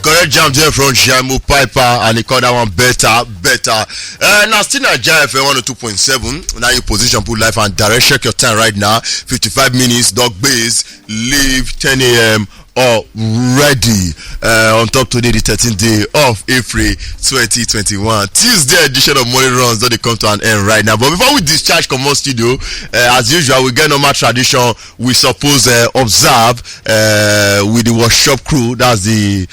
Correct jam there from Jamo Piper, and he called that one better. Now still Naija FM 102.7. Now your position, put life and direct. Check your time right now. 55 minutes. Dog base. Leave 10 a.m. already. On top today, the 13th day of April 2021. Tuesday edition of Morning Runs. Don't they come to an end right now? But before we discharge Common Studio, as usual, we get normal tradition. We suppose observe with the workshop crew. That's the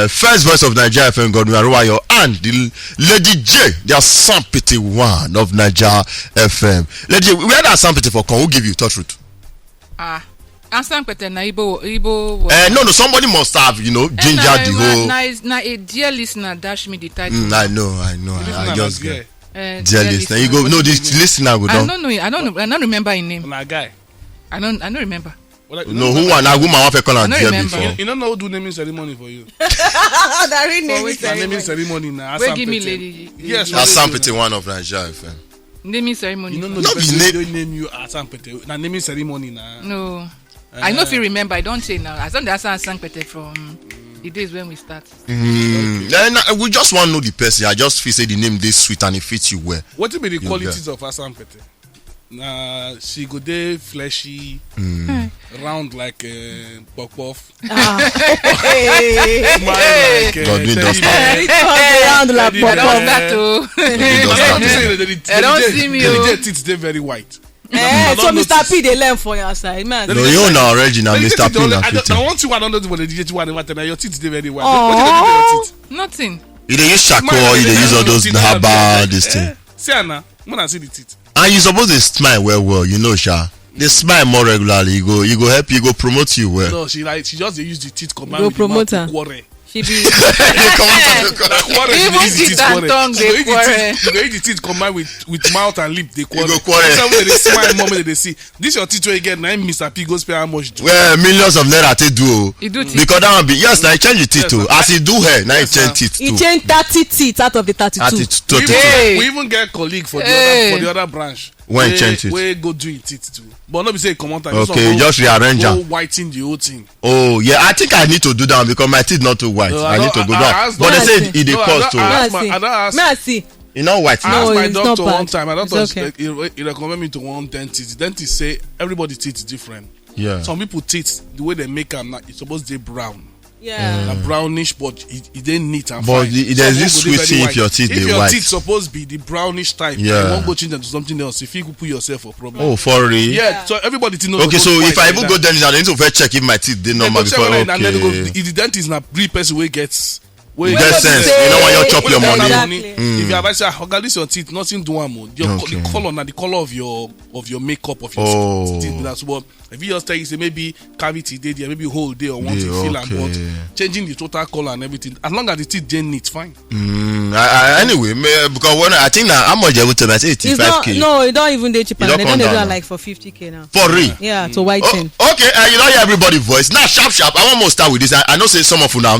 first voice of Naija FM, Godwin Aruwayo, and the Lady J, the Sampete one of Naija FM. Lady J, we had that Sampete for Con. Who give you touch root? No, somebody must have, ginger the whole. Now a dear listener dash me the title. I know. I just get dear listener. You go. No, this listener go down. I don't remember his name. Na guy. I don't remember. No, who one? I woman want call dear before. You don't know who do naming ceremony for you. Naming ceremony now. Wait, give me lady. Yes, that's Sampete one of Naija FM. Naming ceremony. You don't know the person don't name you as Sampete. Na naming ceremony now. No. I know if you remember, I don't say now. I don't that's Sampete from the days when we start. We just want to know the person. I just feel say the name this sweet and it fits you well. What will be the qualities of Sampete? She go there fleshy, round like puff. Round like puff. I don't see me. The teeth they very white. So Mr. P they learn for your side, man. No, you know original Mr. P. I want you. I don't know what the DJ one. Your teeth they very white. What you do with your teeth? Nothing. You dey use charcoal, you dey use all those herbal this thing. See Anna, when I see the teeth. And you suppose to smile well, Sha. They smile more regularly. You go help you, go promote you well. No, she just use the teeth combine go with promote the her. quarrel. She be Even teeth and tongue they quarrel. You go eat the teeth combined with mouth and lip they quarrel. You go quarrel. Somewhere they smile, moment they see. This your teeth where you get now. Mr. P goes pay how much? Well, millions of naira to do. He do teeth. Because that one be now he change the teeth too. As he do hair, now he change teeth too. he change 30 teeth out of the 32. We even get colleague for the other branch. When change it, we go do it too, but not be say come on time. Okay, just rearrange them. Go whiten the whole thing. Oh yeah, I think I need to do that because my teeth not too white. I need to go down. But they say it dey cost too. May I see? You know white. I asked my doctor one time. My doctor he recommend me to one dentist. The dentist say everybody's teeth is different. Yeah. Some people teeth the way they make them, it's supposed to be brown. Yeah. Brownish, but it didn't neat and but fine. There's this sweet thing if your teeth if they your white. teeth supposed to be the brownish type, you won't go change them to something else. If you could put yourself a problem. Oh, for real? Yeah. So everybody knows. Okay, so if I even go dentist, I need to first check if my teeth they normal before. Okay. And then go, if the dentist na real person wey gets. You get sense. You know when you chop your money. Exactly. If you advise say, "Okay, this your teeth, nothing do am." The color na the color of your makeup of your teeth. That's what. If you just tell you say maybe cavity day there, maybe whole day or want to fill and but changing the total color and everything. As long as the teeth dey neat, fine. Anyway, because when I think now how much you tell me? I say 85K. No, it don't even dey cheaper. They don't do it like for 50K now. For real? Yeah, to whiten. Okay, you don't hear everybody voice. Now sharp. I want to start with this. I know say some of you now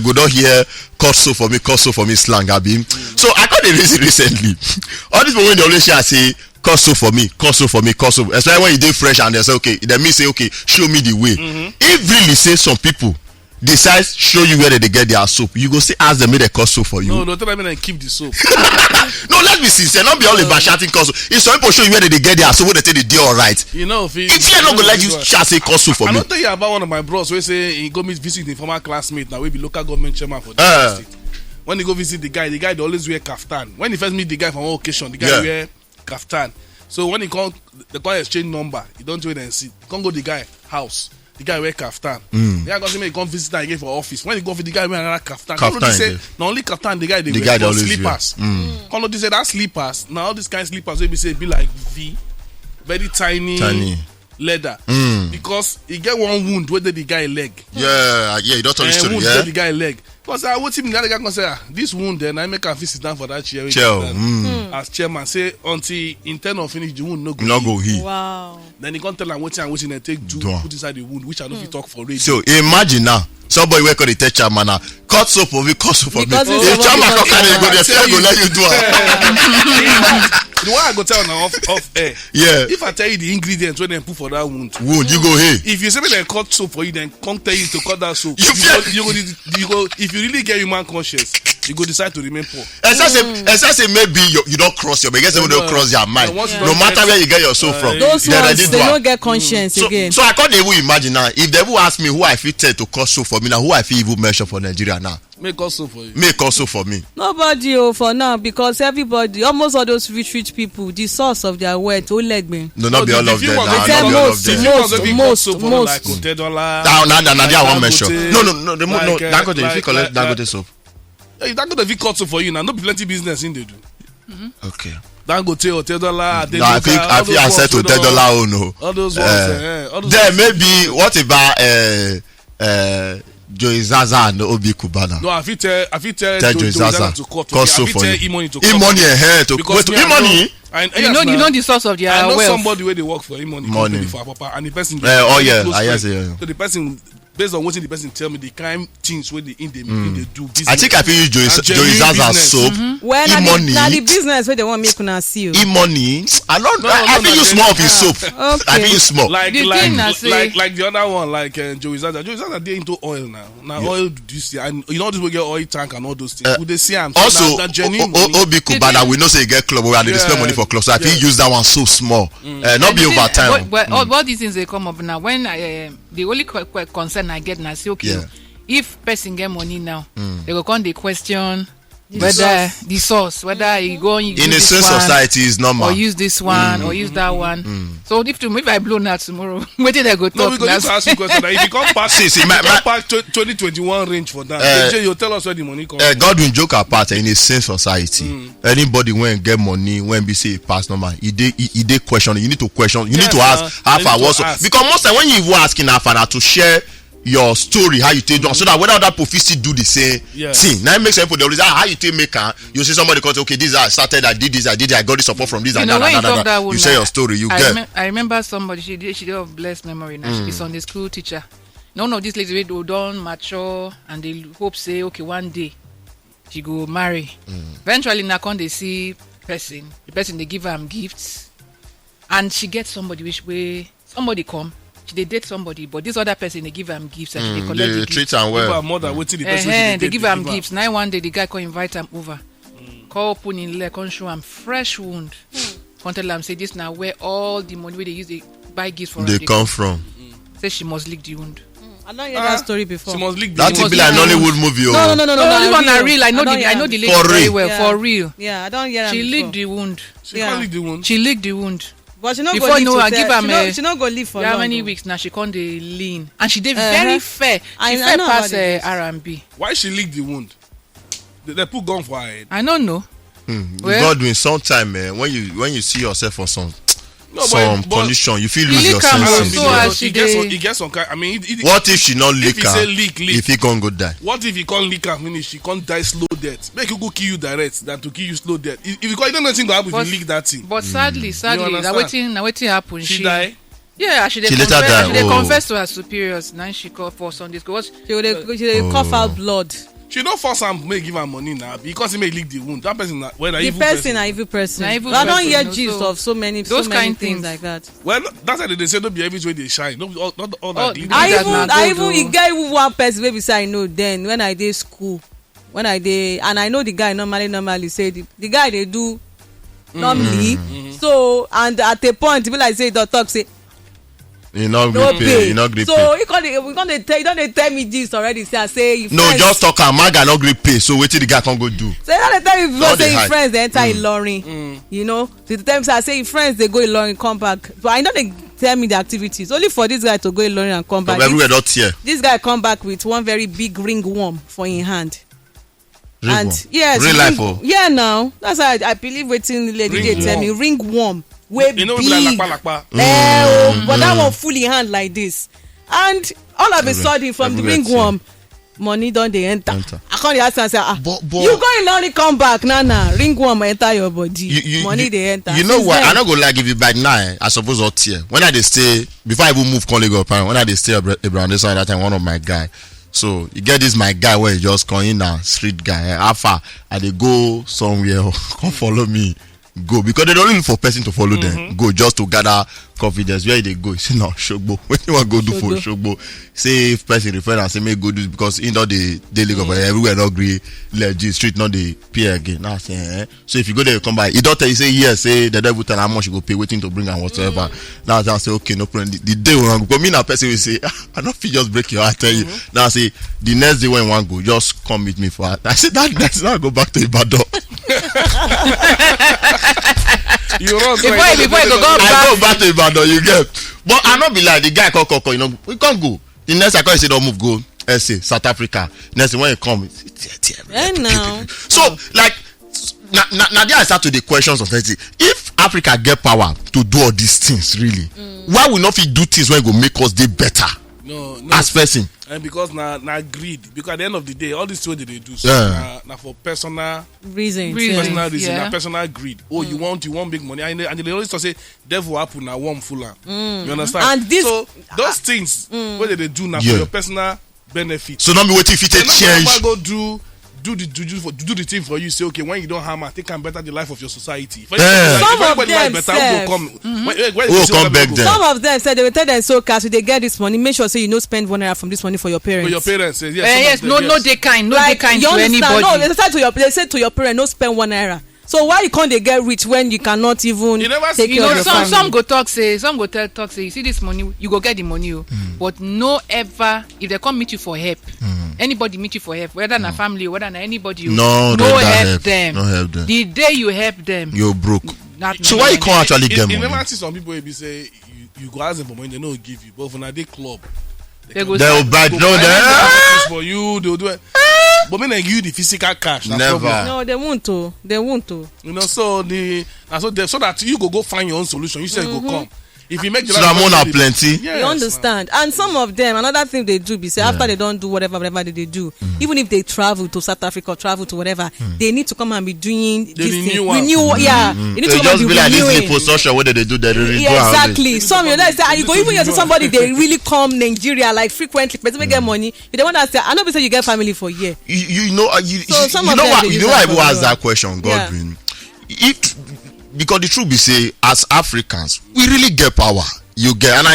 go down here. Cut so for me slang abi. So I got a reason recently. All these people when they always say cut so for me. Especially when you dey fresh and they say okay, they mean say okay, show me the way. If really say some people decide show you where they get their soap, you go say ask them make they cut soap for you. No, tell them keep the soap. No, let's be sincere. Not be all about shouting cut soap. If some people show you where they get their soap, they tell they dey alright. You know, if you not gonna let you shout say cut soap for me. I don't tell you about one of my bros who say he go visit the former classmate now we be local government chairman for the state. When he go visit the guy they always wear kaftan. When he first meet the guy from one occasion, the guy wear kaftan. So when he come, the guy exchange number. He don't wait and see. He come go the guy house. The guy wear kaftan. The guy go say he come visit again for office. When he go for the guy wear another kaftan. Kaftan say not only kaftan the guy they wear slippers. Come say that slippers. Now all these kind of slippers will be say be like V, very tiny. Leather because he get one wound where the guy leg. You don't tell the story. Wound the guy leg. Because I watch him the other guy can say this wound then I make him sit down for that chair. As chairman say until internal finish the wound no go heal. Wow. Then he can't tell him what and take do put inside the wound which I don't fit talk for radio. So imagine now somebody work on the tech chairman now cut soap for me. If chairman come carry go there, go let you do it. The one I go tell now off air. Yeah. If I tell you the ingredients when they put for that wound, you go hey. if you say me they cut soap for you, then come tell you to cut that soap. You go. If you really get human conscious, you go decide to remain poor. Except say maybe you don't cross your, but guess you don't cross your mind. No matter where you get your soap from, those ones they don't get conscience again. So I can't even imagine now if they will ask me who I fit tell to cut soap for me now, who I fit even mention for Nigeria now. Make also for you. Make also for me. Nobody for now, because everybody, almost all those rich people, the source of their wealth, all leg me. No, not be all of them. Most. Now, they are one measure. No. Dangote, if you collect Dangote soap. Hey, Dangote if you cut soap for you now, no be plenty business in they do. Okay. Dangote or $10. No, I think I said to $10 oh no. All those ones. There maybe what about Joey Zaza and Obi Kubana. No, I fit tell Joey Zaza to cut. Cut soap for you. E-money to cut. E-money ahead to Because E-money. You know the source of their I know wealth. somebody where they work for E-money. Money. For Papa, and the person. Yeah. So the person, based on what the person tell me, the kind things where they do business. I think I feel Joey Zaza soap. Well, E-money. now the business where they want make una see you. E-money. I feel you small of his soap. I feel you small. Like The thing I say- the other one, like Joey Zaza. Joey Zaza, they into oil now. Now oil do you see, and you know this will get oil tank and all those things. Would they see him? Also, Obi Obi Kubana, we know say you get club and they spend money for club, so I feel use that one so small. Not be over time. All these things they come up now. When the only concern I get now, say okay, if person get money now, they go come the question whether the source, whether you go in a certain society is normal, or use this one or use that one. So if I blow now tomorrow, where did I go talk? No, we go need to ask you question. If you come past 2021 range for that, you tell us where the money comes. Godwin joke apart, in a same society, anybody when get money, when we say pass normal, he dey question. You need to question. You need to ask how far was because most time when you even asking how far to share your story, how you take so that whether other people still do the same thing. Now it makes people they always how you take make you see somebody cause okay, this I started, I did this, I got this support from this and that. You share your story, you get. I remember somebody she did of blessed memory now. She's Sunday school teacher. None of these ladies they don't mature and they hope say okay one day she go marry. Eventually now come they see the person they give her gifts and she gets somebody which way somebody come. They date somebody, but this other person they give them gifts and they collect the treat gifts. them well. More than waiting the person they give them gifts. Now one day the guy can invite them over. Call open in leg, come show him fresh wound. Come tell them say this now where all the money where they use they buy gifts for they come from. Say she must lick the wound. I don't hear that story before. She must lick the that would be like Nollywood movie. No. This one are real. I know the lady very well for real. Yeah, I don't hear that. She licked the wound. She can't lick the wound. She licked the wound. But she not Before go live Noah to give am she not go live for how long. many weeks now she can't dey lean and she did very fair. She fair know pass about it. R&B. Why she lick the wound? They put gun for her head. I don't know. Well, Godwin, sometime when you see yourself on some condition, you feel lose lick your am senses. also as she dey. He gets some kind. I mean, What if she not lick if he say her? lick, If he can't go die. what if he can't lick her finish? She can't die slow death. Make you go kill you direct than to kill you slow death. If you don't know anything go happen if you lick that thing. But sadly, You now waiting happen. She die. Yeah, she She later die. They Oh. confess to her superiors. Now she called for Sunday school. She will cough out blood. She don't force am make give her money now because he may lick the wound. That person, whether The evil person, an evil person. Na evil I don't person, hear no, gist so of so many those kind things things. like that. Well, that's why they say don't be every way they shine. Not all that. glitter. I even get one person wey be say I know then when I dey school, and I know the guy normally say the guy they do normally. So and at a point people like say don't talk say You not no gree pay. You not gree So pay. we gonna tell me this already. Say I say you No, friends, just talk am. Man not gree pay. So wait till the guy can go do. so you don't tell me before All say the your hype. friends they enter Ilorin. You know, the time I say your friends they go Ilorin come back. But I know they tell me the activities only for this guy to go Ilorin and come back. Everywhere not here. This guy come back with one very big ringworm for in hand. Ringworm. And yes, Real life, oh. yeah, now that's how I believe wetin the lady dey tell me ringworm wey big. You know, we like lakpa. But that one full in hand like this, and all of a sudden from the everywhere ringworm, money don dey enter. I come dey ask am say But- you go Ilorin come back na ringworm enter your body, money dey enter. You know Since what? then, I not go like if you by now. I suppose out here. When I dey stay before I even move Conley when I dey stay around this side that time one of my guy. So you get this my guy where he just come in now street guy. How far I dey go somewhere come follow me. go, because they don't look for person to follow them. Go just to gather confidence. Where they go? Say no, Shogbo. When you want go do for Shogbo, say if person refer and say make go do because in all the daily government everywhere not agree legit street not the peer again. Now say so if you go there you come by, he don't tell you say yes, say the devil tell how much you go pay waiting to bring and whatsoever. Now I say okay, no problem. The day when because me na person will say I don't feel just break your heart. Tell you now say the next day when you want go just come meet me for that. I said that next now I go back to Ibadan. You run before you go I go back to Ibadan, you get. But I not be like the guy call, you know, we can't go. The next I call you say don't move, go. SA, South Africa. Next when you come, so like now there I start to the questions of if Africa get power to do all these things really, why we not fit do things when it go make us dey better? No, as person. And because na greed. Because at the end of the day, all these things they do so na for personal reasons. Personal reason, na personal greed. Oh, you want big money, and they always say devil happen na warm fuller. You understand? And this, so those things what they do now for your personal benefit. So not be waiting if it change. Go do the thing for you. Say okay, when you don't hammer, they can better the life of your society. Some of them Some of them said they will tell them so cash they get this money. Make sure say you no spend $1 from this money for your parents. For your parents, yes. Yes, no, they kind to anybody. No, they say to your parents, no spend $1. So why you can't they get rich when you cannot even take care of your family? Some go talk say, you see this money, you go get the money, but no ever if they come meet you for help. Anybody meet you for help, whether na family, whether na anybody, no help them. No help them. The day you help them, you're broke. So why you can't actually get money? You never see some people be say you go ask them for money, they don't give you, but when they club, they'll buy for you, they'll do it. But when they give you the physical cash, never. No, they won't to. You know, so that you go find your own solution. You say go come. If you make the money plenty, you understand. And some of them, another thing they do be say after they don't do whatever they do, even if they travel to South Africa or travel to whatever, they need to come and be doing this thing. Renew. They need to come and be renewing. What they do? They exactly. Some you know, say you go even to somebody they really come Nigeria like frequently, but they get money. You don't want to say I know say you get family for a year. You know why I ask that question, Godwin? Because the truth be say, as Africans, we really get power. You get, and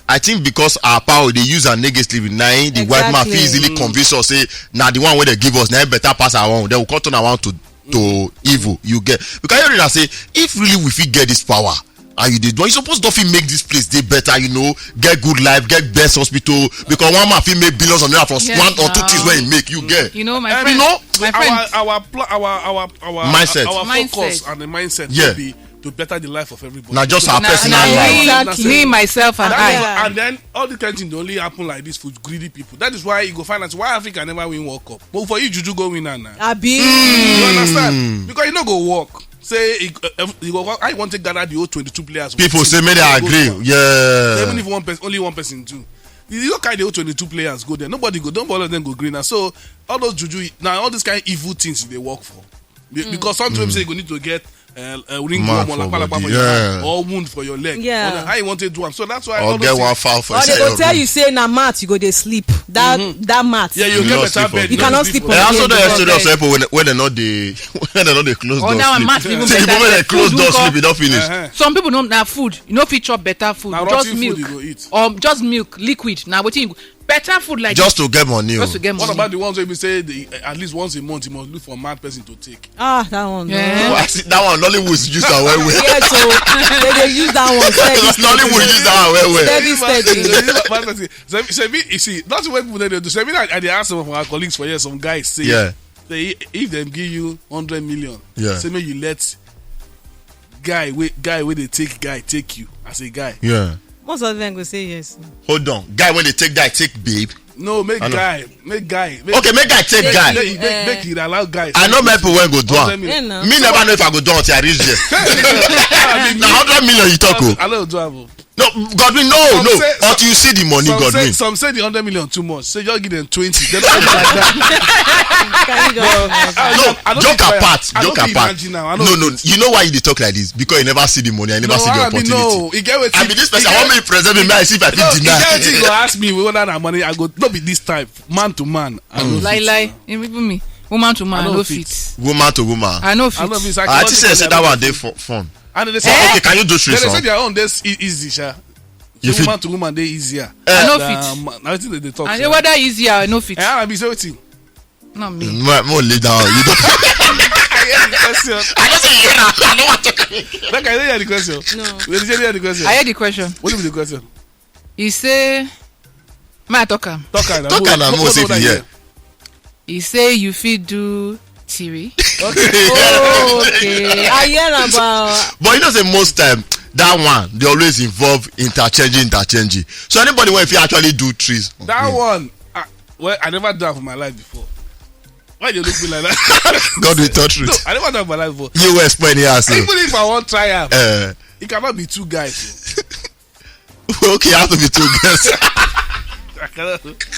I think because our power they use our negatively, now the white man feel easily convince us say, now the one where they give us now better pass our own. They will cut on our own to evil. You get, because you really say, if really we fit get this power. And you did one, you supposed to make this place dey better, you know, get good life, get best hospital, because one man fit make billions of naira for one or two things when he make, you get. You know, my friend. Our mindset, our focus and the mindset will be to better the life of everybody. Not just our personal life. Me, myself, and I. And then all the kind of things only happen like this for greedy people. That is why you go find out why Africa never win World Cup. But for you, Juju go win now. You understand? Because you no go work. Say I want to gather the old 22 players. People say maybe I agree. Yeah. Even if only one person do. You look at the old 22 players go there. Nobody go. Don't all of them go green. So all those juju now all these kind of evil things they work for. Because sometimes say you need to get ring or wound for your leg. Yeah. How you want to do them. So that's why. Or get one foul for. Or they go tell you say na mat you go dey sleep. That mat. Yeah, you get better bed. You cannot sleep on. And also the serious people when they not the close door. Oh, now a mat even better. When they close door sleep, it don't finish. Some people don't have food. You know, fit chop better food. Just milk or just milk, liquid. Now what you better food like just to get money. Just to get money. What about the ones where we say at least once a month you must look for a mad person to take? That one. Yeah. That one Nollywood use that well. Yeah, so they use that one. Nollywood use that one well. You see, that's what people they do. So I asked some of our colleagues for years. Some guys say, if they give you 100 million, say maybe you let guy where they take you as a guy. Yeah. Most of them go say yes. Hold on, guy when they take babe. No, make guy. Okay, make guy take guy. Make it allow guys. I know my people when go do it. Me never know if I go do until I reach there. Now 100 million you talk. I don't do it. No, Godwin, no. Until you see the money, Godwin. Some say the 100 million too much. Say just give them 20. They don't like that. Joke apart. No. You know why you talk like this? Because you never see the money. I never see the opportunity. I mean, this person, I want me to present me. I see if I can deny. You go ask me whether that money I go. Not be this type, man to man. Lie. Even me. woman to man, I no fit. Woman to woman. I no fit. I just say that one day for fun. And they say, okay, can you do three songs? They say their own this easy, sha. So woman to woman, they easier. I no fit. I think they talk. And whether easier, I no fit. I be so wetin. Not me. More lay down. You don't. I hear the question. I just say I know what to talk. Like I didn't hear the question. No. Did you hear the question? I heard the question. What is the question? He say, "My talk am." Talk am. Most if you hear. He say you fit do Siri. Okay. Okay. I hear about. But you know, say most time that one they always involve interchanging. So anybody when if you actually do trees. That one, well, I never done for my life before. Why do you look me like that? God will touch it. No, I never done for my life before. You were explaining yourself. Even if I want try out, it cannot be two guys. Okay, you have to be two girls.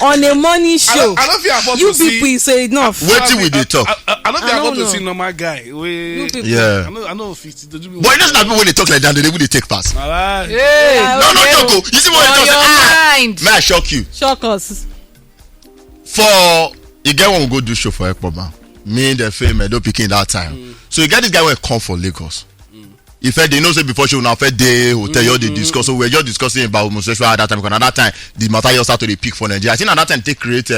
On a morning show. I don't feel afford you to see. people say enough. Waiting with the talk. I don't feel afford to see normal guy. You people. Yeah. I know 50. But you know that people when they talk like that, they will take pass. Alright. Hey, No, joke. You see what on they your talk? mind. May I shock you? Shock us. For you get one go do show for Ekpoma. Me the fame Edo picking that time. So you get this guy when come for Lagos. If they know say before show now first day hotel you they discuss, so we were just discussing about homosexual at that time because at that time the matter just started to peak for Nigeria. I think at that time they create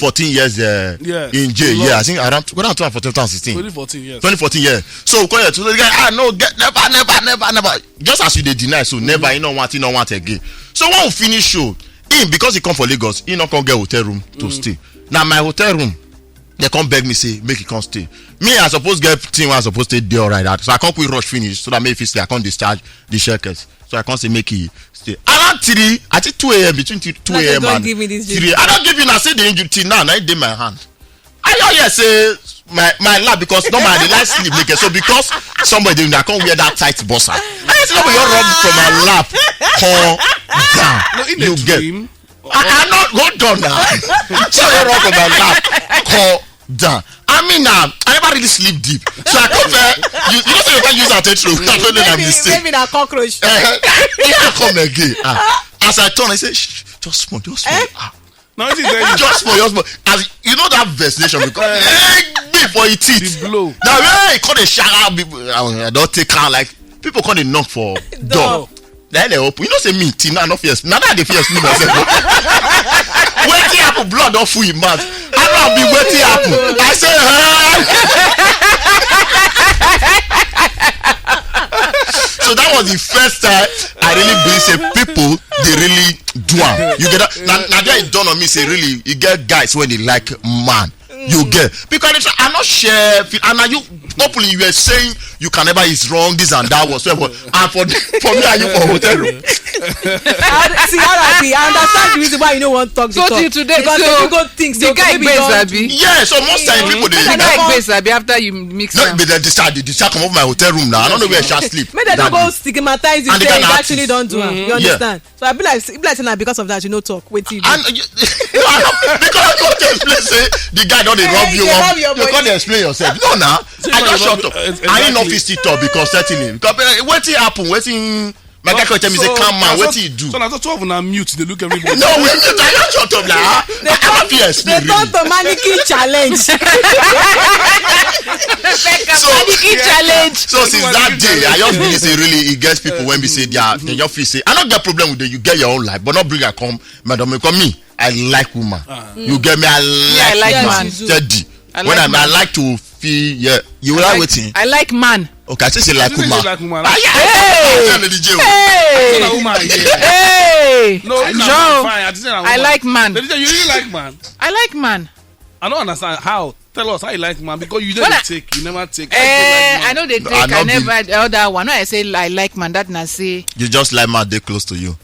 14 years in jail. Yeah, I think around 2016. 2014 years. 2014 years. So so the guy no get never. Just as you they deny so never you know want again. So when we finish show, him because he come for Lagos, he not come get hotel room to stay. Now my hotel room. They come beg me say make it come stay. Me I suppose get thing I supposed to stay there right that. So I can't quick rush finish so that maybe stay I can't discharge the shekels. So I can't say make it stay. Around 3 I think 2 a.m. between 2 a.m. and 3. I don't give you now say the injury till now I in my hand. I don't say my lap because normally they like sleep make it. So because somebody I can't wear that tight bossa. I just know you rub from my lap come down. No, in you the get dream. I'm not hold on now. So you rub from my lap come down. I mean I never really sleep deep. So I come there. You know say you can use attention. Maybe that cockroach. I come again. As I turn I say just small. Now it is there. Just small. As you know that vaccination because before it teeth. The blow. Now when you call the shower I don't take out like people come and knock for door. Then they open. You know say me Tina no fears. Now that they fears me myself. Waiting apple blood don't full in mouth. I don't be waiting apple. I say so that was the first time I really believe say people they really do am. You get that? Now there it dawn on me say really you get guys when they like man. You get because I'm not sure and now you hopefully you were saying you can never is wrong this and that whatsoever and for me are you for hotel room. See I understand the reason why you don't want to talk So till today, because so you go things the guy base abi. Yeah, so most time people they The guy base abi after you mix no, am. but they start come over my hotel room now. I don't know where I shall sleep. Maybe they don't go stigmatize you And they say can you actually artist. don't do it. You understand? So I be like say because of that you no talk. Wait till you do. And because I don't explain say the guy don't dey rub you They up. rub your You body. can't explain yourself. No now. I just shut up. I ain't no fit still talk because certainly because wetin happen wetin my guy come tell me say calm man wetin you do. So now 12 na mute they look everybody. No wait I just shut up like I can't fit explain They turn really. to mannequin challenge. Challenge. So since that day I just really say really it gets people when we say they just feel say I don't get problem with it you get your own life but not bring her come madam because me I like woman. You get me I like like man. man steady. I When like I man. like to feel you like waiting. I like man. Okay, I say like You say woman. like woman. Hey! So na Hey! woman yeah. Hey! No, it's Joe, fine. I just say na I woman. like man. They say you really like man. I like man. I don't understand how. Tell us how you like man because you When never I- take. You never take. How you like I man? know they No, take. I I not never the other one. When I say I like man, that na say You just like man, they close to you.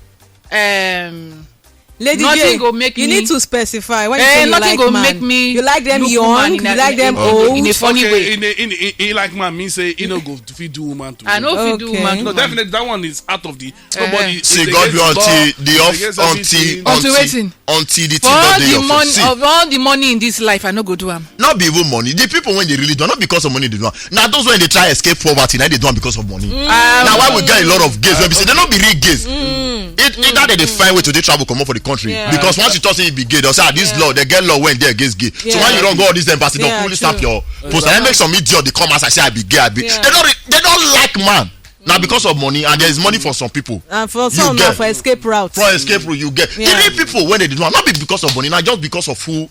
Lady Nothing J, go make you me- need to specify when you say you nothing like go man. make me You like them look young, woman you in a- like them in- old. in a funny way. In like man mean say you know go to feed do woman to. I know if you do Okay. woman. No, to man. definitely that one is out of the nobody. See, it's God be against law, until the it's off against until everything. Until waiting. until the For thing all don't dey the your money face. See, of all the money in this life, I no go do am. not be even money. The people when they really do not because of money they do not. Now those when they try escape poverty, now they do it because of money. Now why we get a lot of gays when we say they not be real gays. Either they find way to they travel come up for the country. Yeah. Because once you talk say you be gay, they'll say this law, they get law when they against gay. So when you don't go all this embassy, don't fully stamp your post. And then make some idiot they come as I say I be gay, I be. They don't like man. Now because of money, and there is money for some people. And for some now for escape route. For escape route, you get. Even people when they do not be because of money, not just because of who.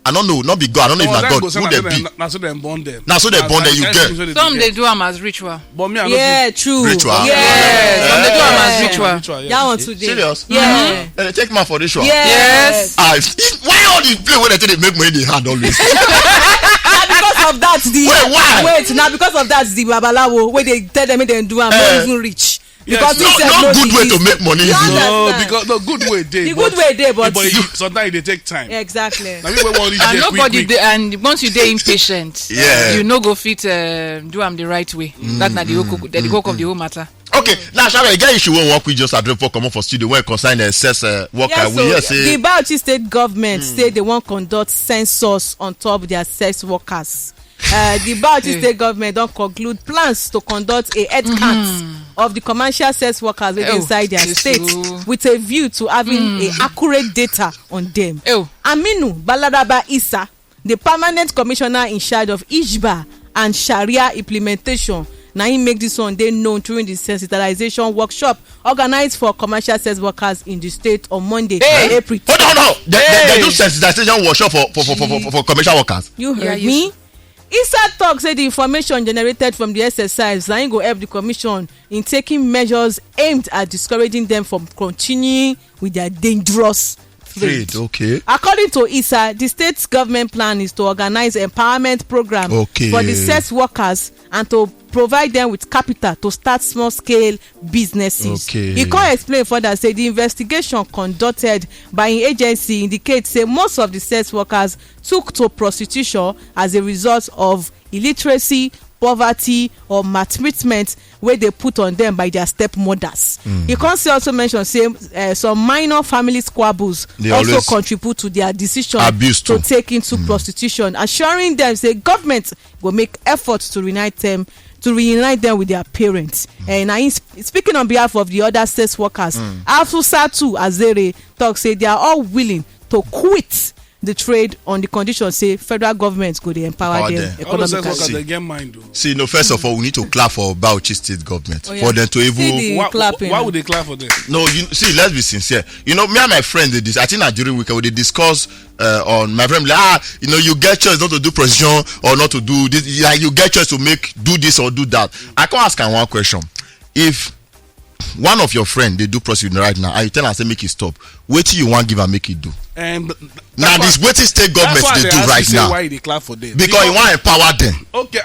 I don't know, not be God. I don't know if not God. Who they be? Now so they born them. Now so they born them. You get. Some they do them as ritual. But me, true. Ritual. Yeah. Some they do them as ritual. That one today. Serious? Yeah. And they take man for ritual. Yes. Why all the play when they take they make money in the hand always? Because of that, now because of that, the babalawo where they tell them they do am not even reach. Because no good way to make money. No, because no good way they. The good way they, but sometimes they take time. Exactly. And nobody and once you dey impatient, you no go fit do am the right way. That's not the work of the whole matter. Okay, now Sharon, again, issue won't work with just address for come for studio when concern assess worker. Yeah, so the Bauchi state government say they won't conduct census on top their sex workers. The Bauchi state government don't conclude plans to conduct a head count of the commercial sex workers inside their state with a view to having a accurate data on them. Aminu Baladaba Isa, the permanent commissioner in charge of Ishba and Sharia implementation, now he make this one they known during the sensitization workshop organized for commercial sex workers in the state on Monday, April. Hold on. They do sensitization workshop for commercial workers. You heard me? Issa talk say the information generated from the exercise na go help the commission in taking measures aimed at discouraging them from continuing with their dangerous trade. Okay. According to Issa, the state government plan is to organize empowerment program for the sex workers and to provide them with capital to start small scale businesses. He can't explain further say the investigation conducted by an agency indicates say most of the sex workers took to prostitution as a result of illiteracy, poverty or maltreatment wey dey put on them by their stepmothers. He can't also mention say some minor family squabbles also contribute to their decision to take into prostitution, assuring them say government go make efforts to reunite them with their parents. And speaking on behalf of the other sex workers, Afusatu Azere talk say they are all willing to quit the trade on the condition say federal government go dey empower them economically. They get mind though. See, no, first of all, we need to clap for Bauchi state government for them to even. Why would they clap for them? No, see, let's be sincere. You know, me and my friend did this. I think that during weekend we discuss on my friend you get choice not to do prostitution or not to do this. Like you get choice to do this or do that. I can ask one question. If one of your friend they do prostitution right now and you tell her say make it stop, what you want give and make it do? Now this wetin state government they do right now? Why they clap for them? Because you want empower them. Okay,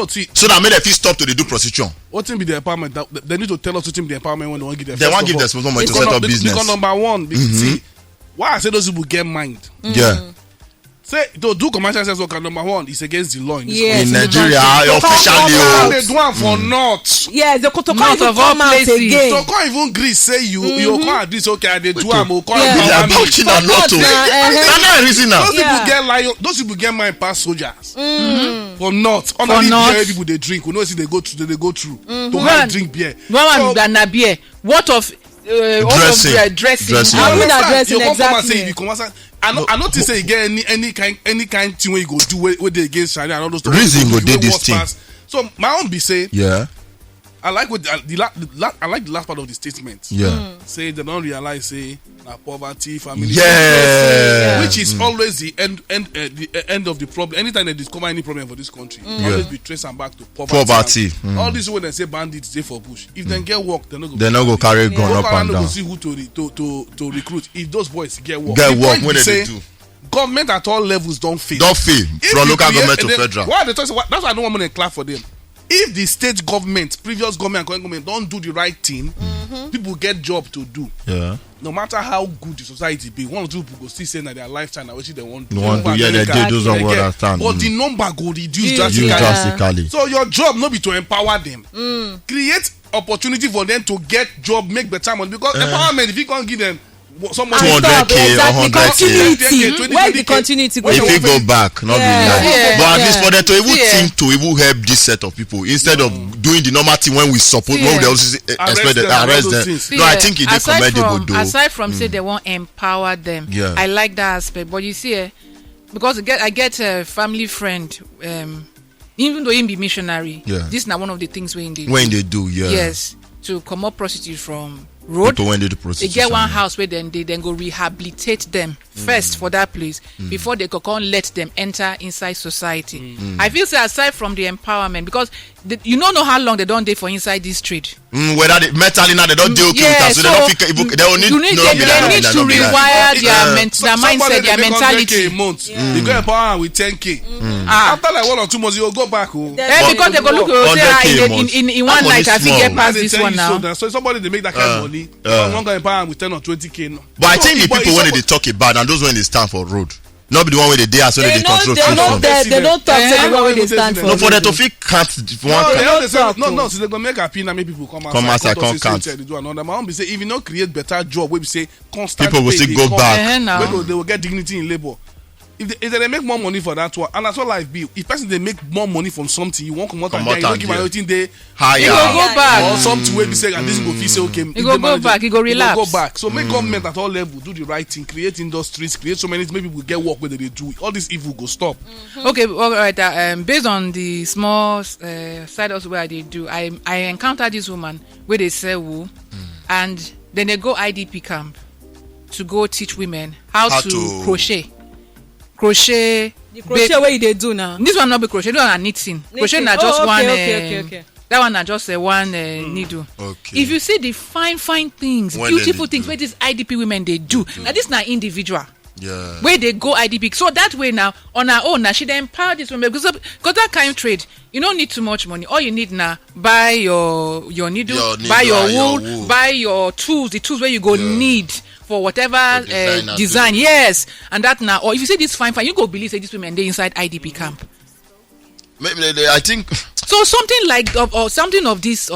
see. So that make them feel stop to the do prostitution. What be the empowerment? They need to tell us what the empowerment when they want to give them. They want to give them small money to set up business. Because number one, see, why I say those people get mind. Yeah. Say to do commercial sex worker, number one is against the law in Nigeria officially. They do am for not. Yes, the to come even come out again. So can't even agree say you can't this okay. They do am. Those people get mind past soldiers. For not. Only people they drink. We know see they go through. To have drink beer. Beer. What of dressing? I mean addressing exactly. I not to say you get any kind thing where you go do where they against Sharia and all those reason go do this thing. So my own be say I like what I like the last part of the statement. Say they don't realize say poverty, family, which is always the end of the problem. Anytime they discover any problem for this country, always be traced and back to poverty. All this when they say bandits they for bush. If they get work, they not go carry gun up and down. See who to recruit. If those boys get work when they do. Government at all levels don't fail. From local government to federal. Why they talk? That's why I don't want to clap for them. If the state government, previous government and current government don't do the right thing, people get job to do. No matter how good the society be, one or two people go still say that their lifetime and which they want to do. They do those on what understand. But the number go reduce drastically. So your job not be to empower them. Create opportunity for them to get job, make better money. Because empowerment, if you can't give them somebody 200K or 100K. Where the continuity go? If you go back, not be like. Yeah. But at least for them to even Yeah. think to even help this set of people instead of doing the normal thing when we support, when they also expect them, arrest them. No, I think it is commendable though. Aside from say they won't empower them, Yeah. I like that aspect. But you see, because I get a family friend, even though he be missionary, Yeah. this is not one of the things when They do, yeah. yes, to come up prostitutes from road. People when they do They prostitution. get one house where they then go rehabilitate them first for that place before they can let them enter inside society. I feel say aside from the empowerment, because you don't know how long they don't dey for inside this trade. Whether they mentally now they don't deal with that, so they don't feel they don't need. They need to rewire their mindset, their mentality. You go empower with 10K. After like 1 or 2 months, you will go back. Because they go look in one night, I think get past this one now. So somebody they make that kind of money, one go empower with 10 or 20K. No. But I think the people when they talk about and those when they stand for road, not be the one where they dare so they control. They don't talk to the one where they stand for. No, for them to feel can't. No, so they go make a pin and make people come outside. Come count. My mom be say if you not create better job, we be say constant. People will still go back. They will get dignity in labor. If they make more money for that one, and that's what life be. If person they make more money from something, you won't come out and you don't give everything they higher. You go back or something where we say and this go feel say okay. You go back, you go relapse. Go back. So make government at all level do the right thing, create industries, create so many things. Maybe we get work where they do. All this evil go stop. Okay, all right. Based on the small side also where they do, I encountered this woman where they sell wool, and then they go IDP camp to go teach women how to crochet. The crochet where they do now. This one not be crochet. This one are knitting. Crochet na just one. Okay. That one na just one needle. Okay. If you see the fine things, beautiful things where these IDP women they do, now this na individual. Yeah. Where they go IDP. So that way now on her own now she dey empower this woman because that kind of trade you don't need too much money. All you need now buy your needle, buy your wool, buy your tools, the tools where you go need for whatever design. Yes, and that now. Or if you say this fine, you go believe say this women they inside IDP camp. Maybe I think so. Something like or something of this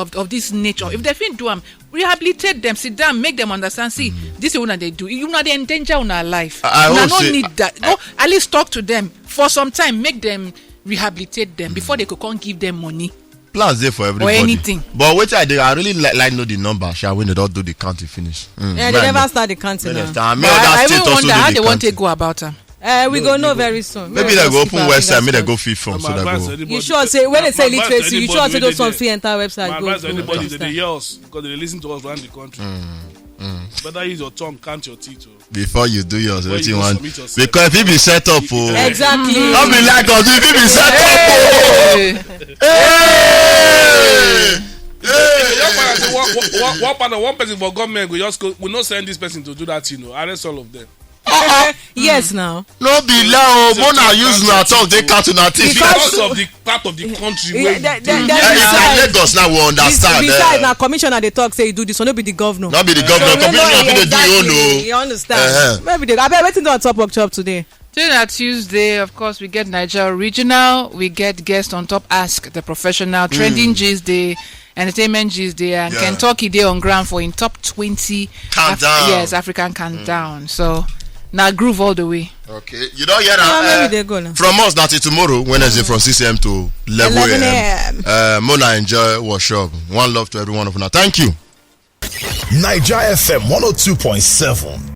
nature. If they fit do them, rehabilitate them, sit down, make them understand. See, this is what they do. You know they endanger on our life. I don't need that. No, at least talk to them for some time. Make them rehabilitate them before they could come give them money. Plans there for everybody. Or anything. But wait, I really like know the number. Shall when they don't do the counting finish. Yeah, they never start the counting. I even wonder how they want to go about them. We go know very soon. Maybe they go open website, maybe they go fee from so they go. You sure say when they say literacy, you sure say those some free entire website. My advice to anybody that they hear us because they listen to us around the country. Better use your tongue, count your teeth. Before you do yours, what you want. Because if it be set up, exactly. Don't be like us if it be set up. One person for government will just go. We not send this person to do that. Arrest all of them. Yes, now. No be loud. Mona use na talk they count na teeth. Because of the part of the country where Lagos now we understand. Besides, now commissioner they talk say you do this, so no be the governor. Not be the governor. Commissioner they do you know. You understand? Maybe they. I bet waiting on top of chop today. Tuesday, of course, we get Naija Original. We get guest on top. Ask the professional. Trending G's Day. Entertainment G's Day. And Kentucky Day on ground for in top 20. Countdown. Yes, African countdown. So. Now groove all the way. Okay, you don't hear that. Maybe they go now. From us, that's it tomorrow, Wednesday from 6 a.m. to 11 a.m. Mona enjoy workshop. One love to every one of you. Thank you. Naija FM 102.7.